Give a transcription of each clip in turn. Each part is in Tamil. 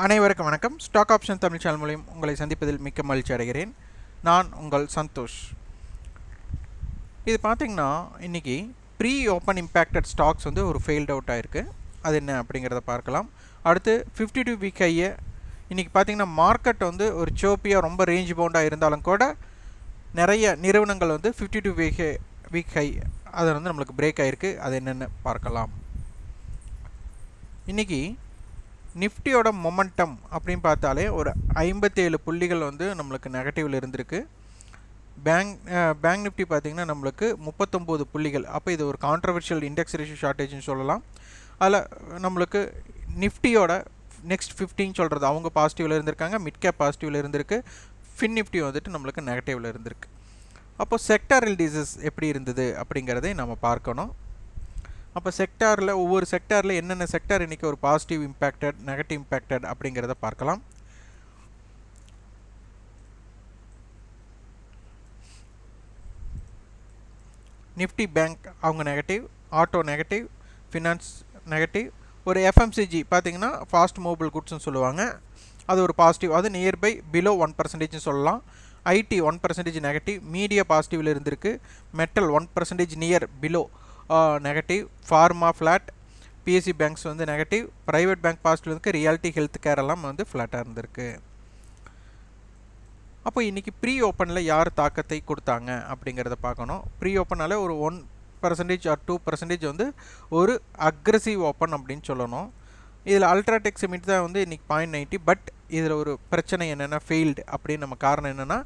அனைவருக்கும் வணக்கம். ஸ்டாக் ஆப்ஷன் தமிழ் சேனல் மூலம் உங்களை சந்திப்பதில் மிக்க மகிழ்ச்சி அடைகிறேன். நான் உங்கள் சந்தோஷ். இது பார்த்தீங்கன்னா இன்றைக்கி ப்ரீ ஓப்பன் இம்பேக்டட் ஸ்டாக்ஸ் வந்து ஒரு ஃபெயில்ட் அவுட் ஆகிருக்கு. அது என்ன அப்படிங்கிறத பார்க்கலாம். அடுத்து 52 வீக் ஹையை இன்றைக்கி பார்த்திங்கன்னா மார்க்கெட் வந்து ஒரு சோப்பியாக ரொம்ப ரேஞ்ச் பவுண்டாக இருந்தாலும் கூட நிறைய நிறுவனங்கள் வந்து 52 வீக் ஹை அதை வந்து நம்மளுக்கு பிரேக் ஆகிருக்கு. அது என்னென்னு பார்க்கலாம். இன்றைக்கி நிஃப்டியோட மொமெண்டம் அப்படின்னு பார்த்தாலே ஒரு 57 புள்ளிகள் வந்து நம்மளுக்கு நெகட்டிவில் இருந்திருக்கு. பேங்க் நிஃப்டி பார்த்திங்கன்னா நம்மளுக்கு 39 புள்ளிகள். அப்போ இது ஒரு கான்ட்ரவர்ஷியல் இண்டெக்ஸ் ரேஷியோ ஷார்ட்டேஜ்னு சொல்லலாம். அதில் நம்மளுக்கு நிஃப்டியோட நெக்ஸ்ட் 15 சொல்கிறது அவங்க பாசிட்டிவில் இருந்திருக்காங்க, மிட் கேப் பாசிட்டிவில் இருந்திருக்கு, ஃபின் நிஃப்டி வந்துட்டு நம்மளுக்கு நெகட்டிவில் இருந்திருக்கு. அப்போது செக்டாரல் டிசஸ் எப்படி இருந்தது அப்படிங்கிறதை நம்ம பார்க்கணும். அப்போ செக்டாரில் ஒவ்வொரு செக்டாரில் என்னென்ன செக்டார் இன்றைக்கி ஒரு பாசிட்டிவ் இம்பேக்டட், நெகட்டிவ் இம்பேக்டட் அப்படிங்கிறத பார்க்கலாம். நிஃப்டி பேங்க் அவங்க negative, auto negative, finance negative. ஒரு எஃப்எம்சிஜி பார்த்திங்கன்னா ஃபாஸ்ட் மூவபிள் குட்ஸ்னு சொல்லுவாங்க, அது ஒரு பாசிட்டிவ், அது நியர்பை பிலோ 1% சொல்லலாம். ஐடி 1% நெகட்டிவ், மீடியா பாசிட்டிவில் இருந்திருக்கு. Metal 1% near below negative. Pharma flat, BSc banks வந்து நெகட்டிவ். ப்ரைவேட் பேங்க் பாசிட்டிவ் இருக்குது. ரியாலிட்டி ஹெல்த் கேர் எல்லாம் வந்து ஃப்ளாட்டாக இருந்திருக்கு. அப்போ இன்றைக்கி ப்ரீ ஓப்பனில் யார் தாக்கத்தை கொடுத்தாங்க அப்படிங்கிறத பார்க்கணும். ப்ரீ ஓப்பனால் ஒரு 1% ஆர் 2% வந்து ஒரு அக்ரெசிவ் ஓப்பன் அப்படின்னு சொல்லணும். இதில் அல்ட்ராடெக் சிமெண்ட் தான் வந்து இன்றைக்கி 0.90. பட் இதில் ஒரு பிரச்சனை என்னென்னா ஃபெயில்டு அப்படின்னு நம்ம காரணம் என்னென்னா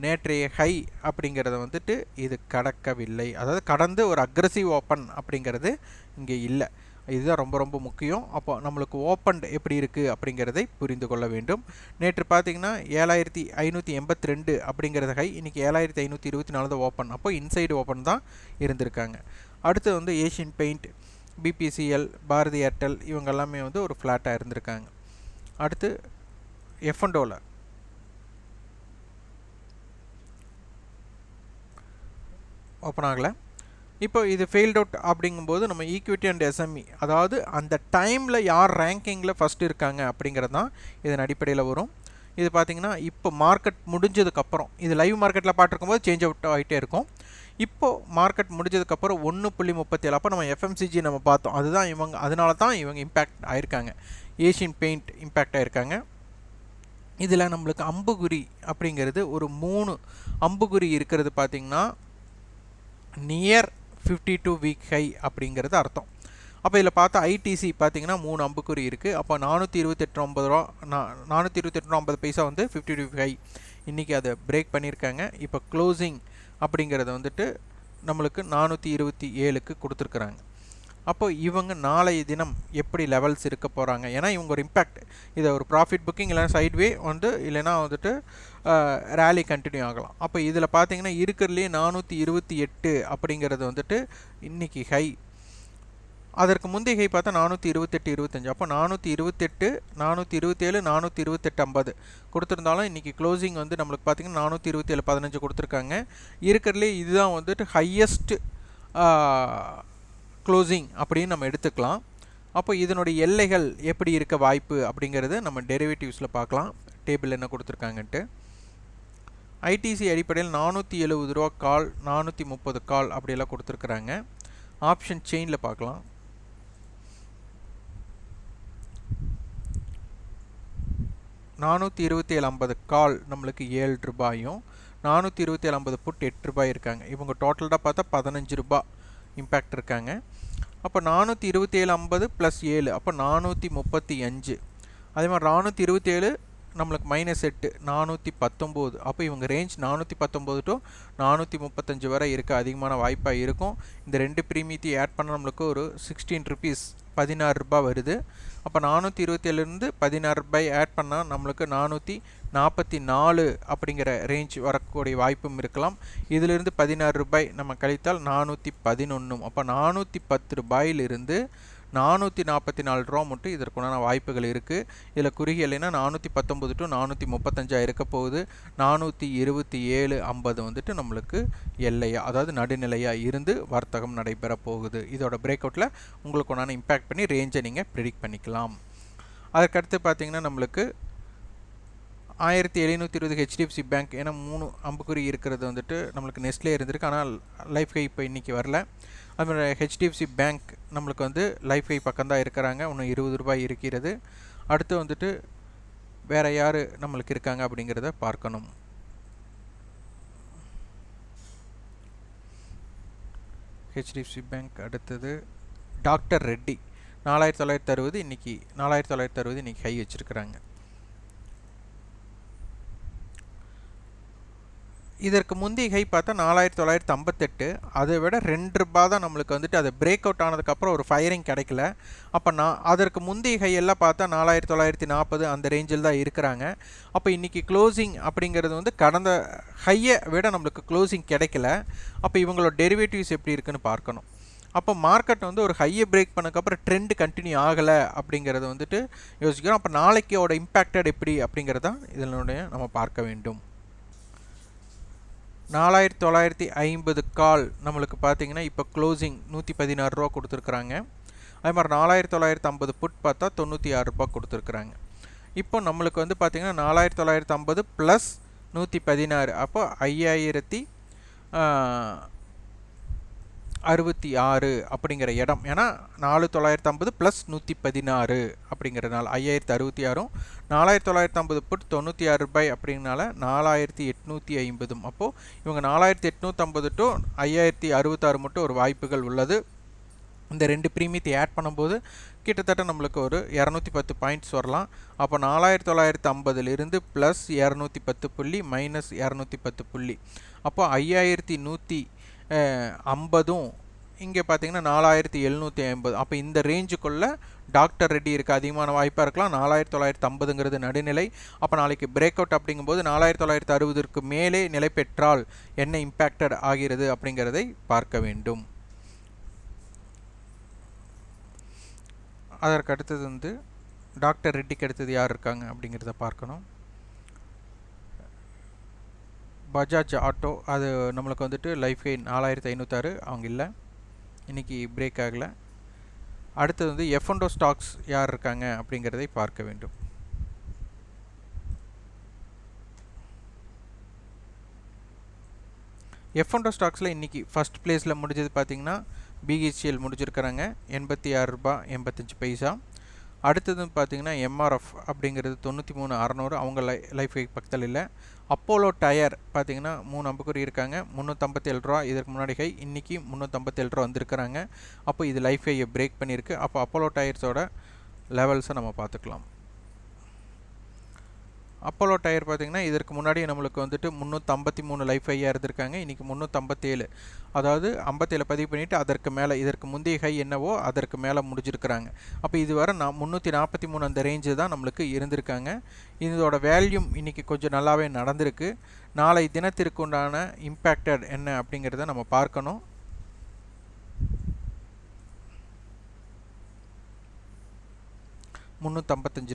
நேற்றைய ஹை அப்படிங்கிறத வந்துட்டு இது கடக்கவில்லை. அதாவது கடந்து ஒரு அக்ரெசிவ் ஓப்பன் அப்படிங்கிறது இங்கே இல்லை. இதுதான் ரொம்ப ரொம்ப முக்கியம். அப்போ நம்மளுக்கு ஓப்பன் எப்படி இருக்குது அப்படிங்கிறதை புரிந்து கொள்ள வேண்டும். நேற்று பார்த்திங்கன்னா 7582 அப்படிங்கிறத ஹை, இன்றைக்கி 7524 தான் ஓப்பன். அப்போ இன்சைடு ஓப்பன் தான் இருந்திருக்காங்க. அடுத்து வந்து Asian Paint, BPCL, Bharti Airtel இவங்க எல்லாமே வந்து ஒரு ஃப்ளாட்டாக இருந்திருக்காங்க. அடுத்து எஃப்என்டோவில் ஓப்பன் ஆகலை. இப்போ இது ஃபெயில்ட் அவுட் அப்படிங்கும்போது நம்ம ஈக்விட்டி அண்ட் எஸ்எம்இ, அதாவது அந்த டைமில் யார் ரேங்கிங்கில் ஃபஸ்ட்டு இருக்காங்க அப்படிங்கிறது தான் இதன் அடிப்படையில் வரும். இது பார்த்திங்கன்னா இப்போ மார்க்கெட் முடிஞ்சதுக்கப்புறம், இது லைவ் மார்க்கெட்டில் பார்த்துருக்கும்போது சேஞ்ச் அவுட் ஆகிட்டே இருக்கும். இப்போது மார்க்கெட் முடிஞ்சதுக்கப்புறம் 1.37. அப்போ நம்ம எஃப்எம்சிஜி நம்ம பார்த்தோம், அதுதான் இவங்க, அதனால தான் இவங்க இம்பேக்ட் ஆகிருக்காங்க. ஏஷியன் பெயிண்ட் இம்பேக்ட் ஆகிருக்காங்க. இதில் நம்மளுக்கு அம்புகுறி அப்படிங்கிறது ஒரு 3 அம்புகுறி இருக்கிறது பார்த்திங்கன்னா நியர் 52 வீக் ஹை அப்படிங்கிறது அர்த்தம். அப்போ இதில் பார்த்தா ஐடிசி பார்த்திங்கன்னா 3 அம்புக்குறி இருக்குது. அப்போ 428 ரூபா 428 பைசா வந்து 52 வீக் ஹை. இன்றைக்கி அதை பிரேக் பண்ணியிருக்காங்க. இப்போ க்ளோசிங் அப்படிங்கிறத வந்துட்டு நம்மளுக்கு 427க்கு கொடுத்துருக்குறாங்க. அப்போ இவங்க நாளைய தினம் எப்படி லெவல்ஸ் இருக்க போகிறாங்க, ஏன்னா இவங்க ஒரு இம்பேக்ட், இதை ஒரு ப்ராஃபிட் புக்கிங் இல்லைனா சைட்வே வந்து இல்லைனா வந்துட்டு ரேலி கண்டினியூ ஆகலாம். அப்போ இதில் பார்த்தீங்கன்னா இருக்கிறதுலே 428 அப்படிங்கிறது வந்துட்டு இன்றைக்கி ஹை. அதற்கு முந்தைய ஹை பார்த்தா 428.25. அப்போ 428, 427, 428.50 கொடுத்துருந்தாலும் இன்றைக்கி க்ளோசிங் வந்து நம்மளுக்கு பார்த்திங்கன்னா 427.15 கொடுத்துருக்காங்க. இருக்கிறதுலே இதுதான் வந்துட்டு ஹையஸ்ட் க்ளோசிங் அப்படின்னு நம்ம எடுத்துக்கலாம். அப்போ இதனுடைய எல்லைகள் எப்படி இருக்க வாய்ப்பு அப்படிங்கிறது நம்ம டெரிவேட்டிவ்ஸில் பார்க்கலாம், டேபிள் என்ன கொடுத்துருக்காங்கன்ட்டு. ஐடிசி அடிப்படையில் 470 ரூபா கால், 430 கால் அப்படியெல்லாம் கொடுத்துருக்குறாங்க. ஆப்ஷன் செயினில் பார்க்கலாம். $427.50 கால் நம்மளுக்கு 7 ரூபாயும், 427.50 புட் 8 ரூபாய் இருக்காங்க. இவங்க டோட்டலாக பார்த்தா 15 ரூபா இம்பேக்ட் இருக்காங்க. அப்போ 427.50 + 7 அப்போ 435. அதே மாதிரி 427 நம்மளுக்கு -8 419. அப்போ இவங்க ரேஞ்ச் 419 to 435 வரை இருக்க அதிகமான வாய்ப்பாக இருக்கும். இந்த 2 ப்ரீமியத்தையும் ஆட் பண்ண நம்மளுக்கு ஒரு 16 ருபீஸ் 16 ரூபாய் வருது. அப்போ 427லேருந்து 16 ரூபாய் ஆட் பண்ணால் நம்மளுக்கு 444 அப்படிங்கிற ரேஞ்ச் வரக்கூடிய வாய்ப்பும் இருக்கலாம். இதிலிருந்து 16 ரூபாய் நம்ம கழித்தால் 411. அப்போ 410 ரூபாயிலிருந்து 444 ரூபா மட்டும் இதற்குண்டான வாய்ப்புகள் இருக்குது. இதில் குறுகிய இல்லைன்னா 419 to 435 இருக்க போகுது. 427.50 வந்துட்டு நம்மளுக்கு எல்லையாக, அதாவது நடுநிலையாக இருந்து வர்த்தகம் நடைபெற போகுது. இதோட பிரேக் அவுட்டில் உங்களுக்கு ஒன்றான இம்பேக்ட் பண்ணி ரேஞ்சை நீங்கள் ப்ரிடிக்ட் பண்ணிக்கலாம். அதற்கடுத்து பார்த்தீங்கன்னா நம்மளுக்கு 1720 ஹெச்டிஎஃப்சி பேங்க், ஏன்னா 3 அம்புக்குறி இருக்கிறது வந்துட்டு நம்மளுக்கு நெஸ்ட்லே இருந்திருக்கு, ஆனால் லைஃப் ஹை இப்போ இன்றைக்கி வரல. அதுமாதிரி ஹெச்டிஎஃப்சி பேங்க் நம்மளுக்கு வந்து லைஃப் ஹை பக்கம் தான் இருக்கிறாங்க, இன்னும் 20 ரூபாய் இருக்கிறது. அடுத்து வந்துட்டு வேறு யார் நம்மளுக்கு இருக்காங்க அப்படிங்கிறத பார்க்கணும். ஹெச்டிஎஃப்சி பேங்க் அடுத்தது டாக்டர் ரெட்டி 4960, இன்றைக்கி 4960 இன்றைக்கி ஹை வச்சுருக்கிறாங்க. இதற்கு முந்தைய ஹை பார்த்தா 4958, அதை விட 2 ரூபாய் தான் நம்மளுக்கு வந்துட்டு அது பிரேக் அவுட் ஆனதுக்கப்புறம் ஒரு ஃபயரிங் கிடைக்கல. அப்போ அதற்கு முந்தைய ஹை எல்லாம் பார்த்தா 4940 அந்த ரேஞ்சில் தான் இருக்கிறாங்க. அப்போ இன்றைக்கி க்ளோசிங் அப்படிங்கிறது வந்து கடந்த ஹையை விட நம்மளுக்கு க்ளோசிங் கிடைக்கல. அப்போ இவங்களோட டெரிவேட்டிவ்ஸ் எப்படி இருக்குன்னு பார்க்கணும். அப்போ மார்க்கெட் வந்து ஒரு ஹையை பிரேக் பண்ணதுக்கப்புறம் ட்ரெண்ட் கண்டினியூ ஆகலை அப்படிங்கிறத வந்துட்டு யோசிக்கிறோம். அப்போ நாளைக்கோட இம்பேக்டட் எப்படி அப்படிங்கிறதான் இதனுடைய நம்ம பார்க்க வேண்டும். 4950 கால் நம்மளுக்கு பார்த்தீங்கன்னா இப்போ க்ளோசிங் 116 ரூபா கொடுத்துருக்குறாங்க. அதே மாதிரி 4950 புட் பார்த்தா 96 ரூபா கொடுத்துருக்குறாங்க. இப்போ நம்மளுக்கு வந்து பார்த்திங்கன்னா 4950 ப்ளஸ் 116, அப்போ 5066 அப்படிங்கிற இடம். ஏன்னா 4950 ப்ளஸ் 116 அப்படிங்கிறதுனால 5066, 4950 புட் 96 ரூபாய் அப்படிங்கிறனால 4850. அப்போது இவங்க 4850 டு 5066 மட்டும் ஒரு வாய்ப்புகள் உள்ளது. இந்த 2 ப்ரீமியத்தை ஆட் பண்ணும்போது கிட்டத்தட்ட நம்மளுக்கு ஒரு 210 பாயிண்ட்ஸ் வரலாம். அப்போ 4950லிருந்து ப்ளஸ் 210 புள்ளி மைனஸ் 210 புள்ளி, அப்போ 5150. இங்கே பார்த்தீங்கன்னா 4750. அப்போ இந்த ரேஞ்சுக்குள்ளே டாக்டர் ரெட்டி இருக்குது, அதிகமான வாய்ப்பாக இருக்கலாம். 4950ங்கிறது நடுநிலை. அப்போ நாளைக்கு பிரேக் அவுட் அப்படிங்கும்போது 4960க்கு மேலே நிலை பெற்றால் என்ன இம்பேக்டட் ஆகிறது அப்படிங்கிறதை பார்க்க வேண்டும். அதற்கு அடுத்தது வந்து டாக்டர் ரெட்டிக்கு அடுத்தது யார் இருக்காங்க அப்படிங்கிறத பார்க்கணும். பஜாஜ் ஆட்டோ, அது நம்மளுக்கு வந்துட்டு லைஃப் ஹை 4506, அவங்க இல்லை, இன்றைக்கி பிரேக் ஆகலை. அடுத்தது வந்து எஃப்என்டோ ஸ்டாக்ஸ் யார் இருக்காங்க அப்படிங்கிறதை பார்க்க வேண்டும். எஃப்என்டோ ஸ்டாக்ஸில் இன்றைக்கி ஃபஸ்ட் பிளேஸில் முடிஞ்சது பார்த்திங்கன்னா பிஹெச்எல் முடிச்சிருக்கிறாங்க 86 ரூபாய் 85 பைசா. அடுத்தது பார்த்திங்கன்னா எம்ஆர்எஃப் அப்படிங்கிறது 93,600, அவங்க லைஃப் ஹை பக்கத்தில் இல்லை. அப்போலோ டயர் பார்த்திங்கன்னா 3 அம்புக்குறி இருக்காங்க 357 ரூபா, இதற்கு முன்னாடி ஹை, இன்றைக்கி 357 ரூபா வந்திருக்கிறாங்க. அப்போ இது லைஃப் ஹையை பிரேக் பண்ணியிருக்கு. அப்போ அப்போலோ டயர்ஸோட லெவல்ஸை நம்ம பார்த்துக்கலாம். அப்போலோ டயர் பார்த்திங்கன்னா இதற்கு முன்னாடி நம்மளுக்கு வந்துட்டு 353 லைஃப் ஹையாக இருந்திருக்காங்க, இன்றைக்கி 357, அதாவது 57 பதிவு பண்ணிவிட்டு அதற்கு மேலே இதற்கு முந்தைய ஹை என்னவோ அதற்கு மேலே முடிஞ்சிருக்கிறாங்க. அப்போ இது வர 343 அந்த ரேஞ்சு தான் நம்மளுக்கு இருந்திருக்காங்க. இதோட வேல்யூம் இன்றைக்கி கொஞ்சம் நல்லாவே நடந்திருக்கு. நாளை தினத்திற்கு உண்டான இம்பேக்டட் என்ன அப்படிங்கிறத நம்ம பார்க்கணும்.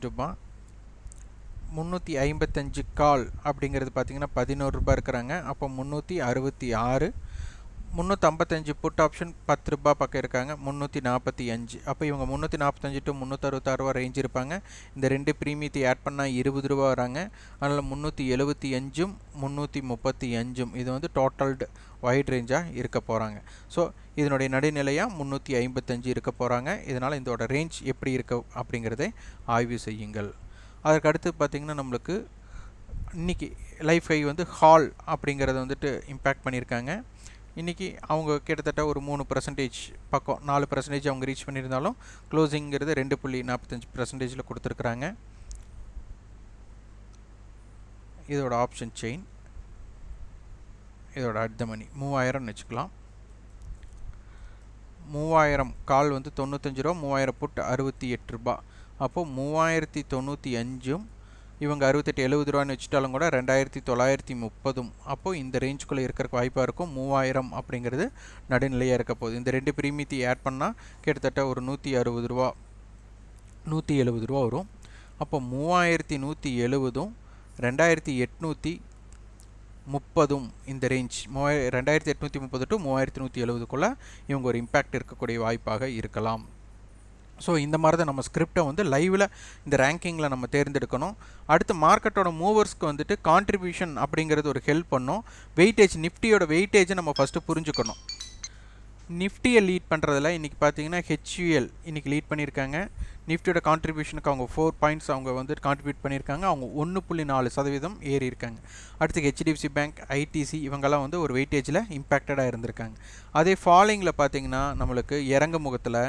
ரூபாய் 355 கால் அப்படிங்கிறது பார்த்திங்கன்னா 11 ரூபாய் இருக்கிறாங்க. அப்போ 366, 355 புட் ஆப்ஷன் 10 ரூபாய் பக்கம் இருக்காங்க 345. அப்போ இவங்க 345 டு 366 ரூபா ரேஞ்ச் இருப்பாங்க. இந்த 2 ப்ரீமியத்தை ஆட் பண்ணால் 20 ரூபா வராங்க. அதனால் 375, 335 இது வந்து டோட்டல்டு வைட் ரேஞ்சாக இருக்க போகிறாங்க. ஸோ இதனுடைய நடுநிலையாக 355 இருக்க போகிறாங்க. இதனால் இதோட ரேஞ்ச் எப்படி இருக்கு அப்படிங்கிறதை ஆய்வு செய்யுங்கள். அதற்கு அடுத்து பார்த்திங்கன்னா நம்மளுக்கு இன்றைக்கி லைஃப் ஹை வந்து ஹால் அப்படிங்கிறத வந்துட்டு இம்பேக்ட் பண்ணியிருக்காங்க. இன்றைக்கி அவங்க கிட்டத்தட்ட ஒரு 3% பக்கம் 4% அவங்க ரீச் பண்ணியிருந்தாலும் க்ளோசிங்கிறது 2.45% கொடுத்துருக்குறாங்க. இதோட ஆப்ஷன் செயின், இதோட அட் த மணி 3000 வச்சுக்கலாம். 3000 கால் வந்து 95 ரூபா, 3000 புட் 68 ரூபா. அப்போது 3095, இவங்க 68-70 ரூபான்னு வச்சுட்டாலும் கூட 2930. அப்போது இந்த ரேஞ்சுக்குள்ளே இருக்கிறக்கு வாய்ப்பாக இருக்கும். 3000 அப்படிங்கிறது நடுநிலையாக இருக்க போகுது. இந்த 2 ப்ரீமியத்தை ஆட் பண்ணால் கிட்டத்தட்ட ஒரு 160 ரூபா 170 ரூபா வரும். அப்போ 3170, 2830 இந்த ரேஞ்ச் 2830 டு 3170க்குள்ளே இவங்க ஒரு இம்பேக்ட் இருக்கக்கூடிய வாய்ப்பாக இருக்கலாம். ஸோ இந்த மாதிரி தான் நம்ம ஸ்கிரிப்டை வந்து லைவில் இந்த ரேங்கிங்கில் நம்ம தேர்ந்தெடுக்கணும். அடுத்து மார்க்கெட்டோட மூவர்ஸ்க்கு வந்துட்டு கான்ட்ரிபியூஷன் அப்படிங்கிறது ஒரு ஹெல்ப் பண்ணும். வெயிட்டேஜ், நிஃப்டியோட வெயிட்டேஜை நம்ம ஃபஸ்ட்டு புரிஞ்சுக்கணும். நிஃப்டியை லீட் பண்ணுறதில் இன்றைக்கி பார்த்தீங்கன்னா ஹெச்யூஎல் இன்றைக்கி லீட் பண்ணியிருக்காங்க. நிஃப்டியோட கான்ட்ரிபியூஷனுக்கு அவங்க 4 பாயிண்ட்ஸ் அவங்க வந்து கான்ட்ரிபியூட் பண்ணியிருக்காங்க. அவங்க 1.4% ஏறி இருக்காங்க. அடுத்து ஹெச்டிஎஃப்சி பேங்க், ஐடிசி இவங்கெல்லாம் வந்து ஒரு வெயிட்டேஜில் இம்பேக்டடாக இருந்திருக்காங்க. அதே ஃபாலிங்கில் பார்த்தீங்கன்னா நம்மளுக்கு இறங்கு முகத்தில்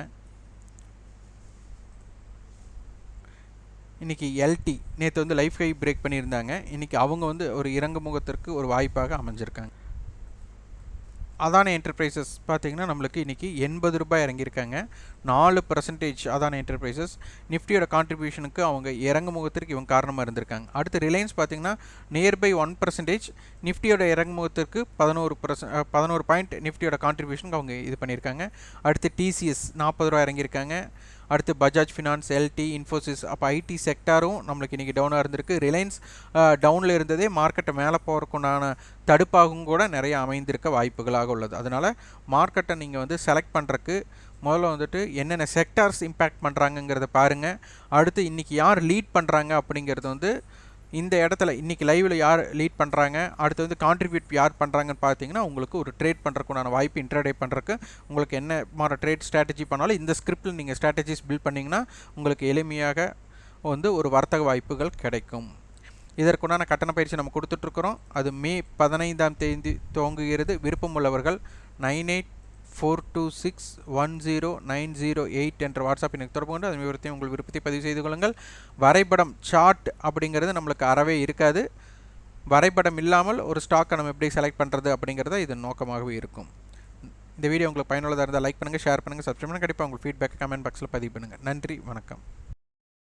இன்றைக்கி எல்டி நேற்று வந்து லைஃப் ஹை பிரேக் பண்ணியிருந்தாங்க. இன்றைக்கி அவங்க வந்து ஒரு இறங்கு முகத்திற்கு ஒரு வாய்ப்பாக அமைஞ்சிருக்காங்க. அதானி என்டர்பிரைசஸ் பார்த்தீங்கன்னா நம்மளுக்கு இன்றைக்கி 80 ரூபாய் இறங்கியிருக்காங்க. 4% அதானி என்டர்பிரைசஸ். நிஃப்டியோட கான்ட்ரிபியூஷனுக்கு அவங்க இறங்கு முகத்திற்கு இவங்க காரணமாக இருந்திருக்காங்க. அடுத்து ரிலையன்ஸ் பார்த்தீங்கன்னா நியர்பை 1%. நிஃப்டியோட இறங்கு முகத்திற்கு 11 பாயிண்ட் நிஃப்டியோட கான்ட்ரிபியூஷனுக்கு அவங்க இது பண்ணியிருக்காங்க. அடுத்து டிசிஎஸ் 40 ரூபா இறங்கியிருக்காங்க. அடுத்து பஜாஜ் ஃபினான்ஸ், எல்டி, இன்ஃபோசிஸ். அப்போ ஐடி செக்டாரும் நம்மளுக்கு இன்றைக்கி டவுனாக இருந்திருக்கு. ரிலையன்ஸ் டவுனில் இருந்ததே மார்க்கெட்டை மேலே போகிறதுக்குண்டான தடுப்பாகவும் கூட நிறைய அமைந்திருக்க வாய்ப்புகளாக உள்ளது. அதனால் மார்க்கெட்டை நீங்கள் வந்து செலக்ட் பண்ணுறக்கு முதல்ல வந்துட்டு என்னென்ன செக்டார்ஸ் இம்பேக்ட் பண்ணுறாங்கங்கிறத பாருங்கள். அடுத்து இன்றைக்கி யார் லீட் பண்ணுறாங்க அப்படிங்கிறது வந்து இந்த இடத்துல இன்றைக்கி லைவில் யார் லீட் பண்ணுறாங்க, அடுத்து வந்து கான்ட்ரிபியூட் யார் பண்ணுறாங்கன்னு பார்த்தீங்கன்னா உங்களுக்கு ஒரு ட்ரேட் பண்ணுறதுக்குண்டான வாய்ப்பு, இன்ட்ராடே பண்ணுறதுக்கு உங்களுக்கு என்ன மாதிரி ட்ரேட் ஸ்ட்ராட்டஜி பண்ணாலும் இந்த ஸ்கிரிப்டில் நீங்கள் ஸ்ட்ராட்டஜிஸ் பில்ட் பண்ணிங்கன்னா உங்களுக்கு எளிமையாக வந்து ஒரு வர்த்தக வாய்ப்புகள் கிடைக்கும். இதற்குண்டான கட்டண பயிற்சி நம்ம கொடுத்துட்ருக்குறோம். அது மே 15ஆம் தேதி துவங்குகிறது. விருப்பம் உள்ளவர்கள் 9842610908 என்ற வாட்ஸ்அப் எனக்கு தொடர்பு கொண்டு அதன் விவரத்தையும் உங்கள் விருப்பத்தை பதிவு செய்து கொள்ளுங்கள். வரைபடம் சார்ட் அப்படிங்கிறது நம்மளுக்கு அறவே இருக்காது. வரைபடம் இல்லாமல் ஒரு ஸ்டாக்கை நம்ம எப்படி செலக்ட் பண்ணுறது அப்படிங்கிறத இது நோக்கமாகவே இருக்கும். இந்த வீடியோ உங்களுக்கு பயனுள்ளதாக இருந்தால் லைக் பண்ணுங்கள், ஷேர் பண்ணுங்கள், சப்ஸ்கிரைப் பண்ணுங்கள். கண்டிப்பாக உங்கள் ஃபீட்பேக் கமெண்ட் பாக்ஸில் பதிவு பண்ணுங்கள். நன்றி, வணக்கம்.